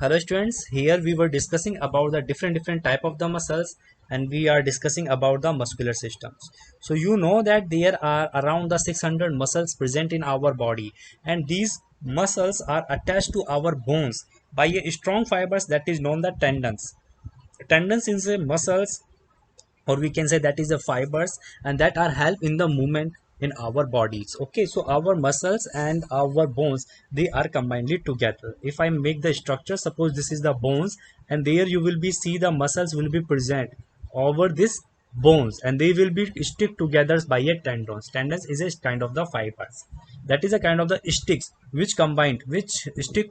Hello students, here we were discussing about the different type of the muscles, and we are discussing about the muscular systems. So you know that there are around the 600 muscles present in our body, and these muscles are attached to our bones by a strong fibers that is known the tendons. Tendons is a muscles, or we can say that is the fibers, and that are help in the movement in our bodies. Okay, so our muscles and our bones, they are combinedly together. If I make the structure, suppose this is the bones, and there you will be see the muscles will be present over this bones, and they will be stick together by a tendons is a kind of the fibers, that is a kind of the sticks which combined which stick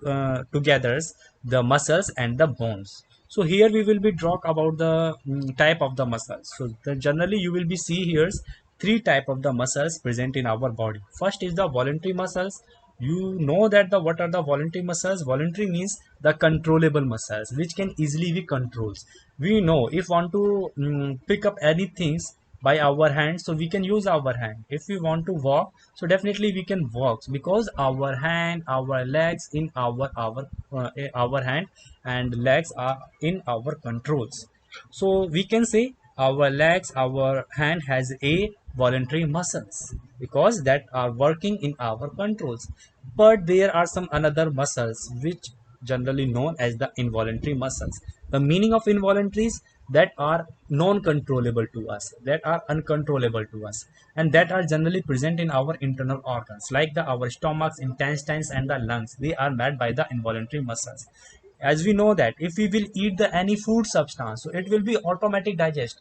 together the muscles and the bones. So here we will be talk about the type of the muscles. So generally you will be see here three type of the muscles present in our body. First is the voluntary muscles. You know that the what are the voluntary muscles? Voluntary means the controllable muscles which can easily be controlled. We know if want to pick up anything by our hand, so we can use our hand. If we want to walk, so definitely we can walk because our hand, our legs in our hand and legs are in our controls. So we can say our legs, our hand has a voluntary muscles because that are working in our controls. But there are some another muscles which generally known as the involuntary muscles. The meaning of involuntary is that are non-controllable to us, that are uncontrollable to us, and that are generally present in our internal organs like the our stomachs, intestines, and the lungs. They are made by the involuntary muscles. As we know that if we will eat the any food substance, so it will be automatic digest.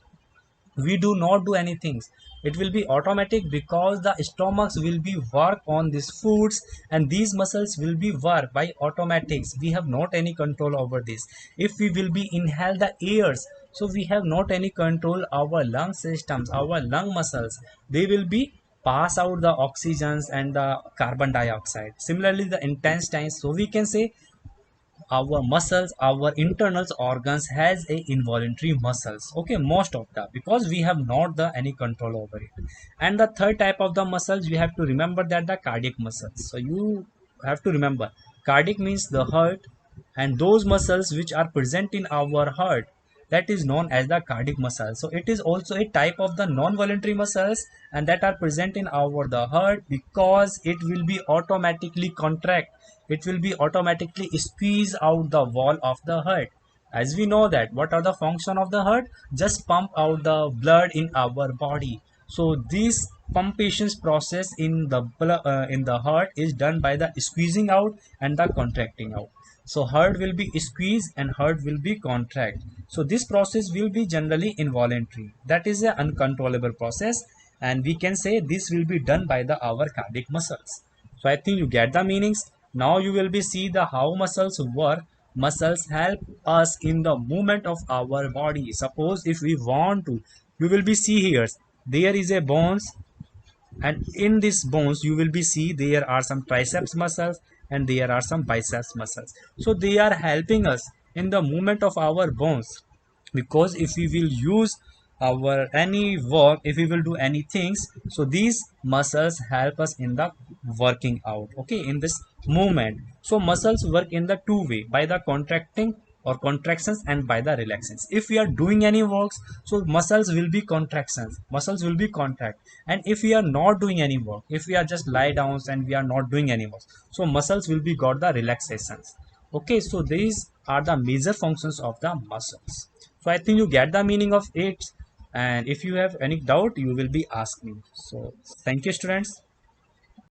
We do not do anything, it will be automatic because the stomachs will be work on these foods, and these muscles will be work by automatics. We have not any control over this. If we will be inhale the airs, so we have not any control our lung systems, our lung muscles, they will be pass out the oxygens and the carbon dioxide. Similarly the intestines, so we can say our muscles, our internal organs has a involuntary muscles. Okay, most of the because we have not the any control over it. And the third type of the muscles, you have to remember that the cardiac muscles. So you have to remember cardiac means the heart, and those muscles which are present in our heart, that is known as the cardiac muscle. So it is also a type of the non-voluntary muscles, and that are present in our the heart because it will be automatically contract, it will be automatically squeeze out the wall of the heart. As we know that what are the function of the heart, just pump out the blood in our body. So this pumpations process in the in the heart is done by the squeezing out and the contracting out. So heart will be squeezed and heart will be contract. So this process will be generally involuntary, that is an uncontrollable process, and we can say this will be done by the our cardiac muscles. So I think you get the meanings. Now you will be see the how muscles work. Muscles help us in the movement of our body. Suppose if we want to, you will be see here there is a bones, and in this bones you will be see there are some triceps muscles and there are some biceps muscles. So they are helping us in the movement of our bones, because if we will use our any work, if we will do any things, so these muscles help us in the working out, okay, in this movement. So muscles work in the two way, by the contracting or contractions and by the relaxations. If we are doing any works, so muscles will be contractions, muscles will be contract. And if we are not doing any work, if we are just lie down and we are not doing any work, so muscles will be got the relaxations. Okay, so these are the major functions of the muscles. So I think you get the meaning of it, and if you have any doubt you will be ask me. So thank you students.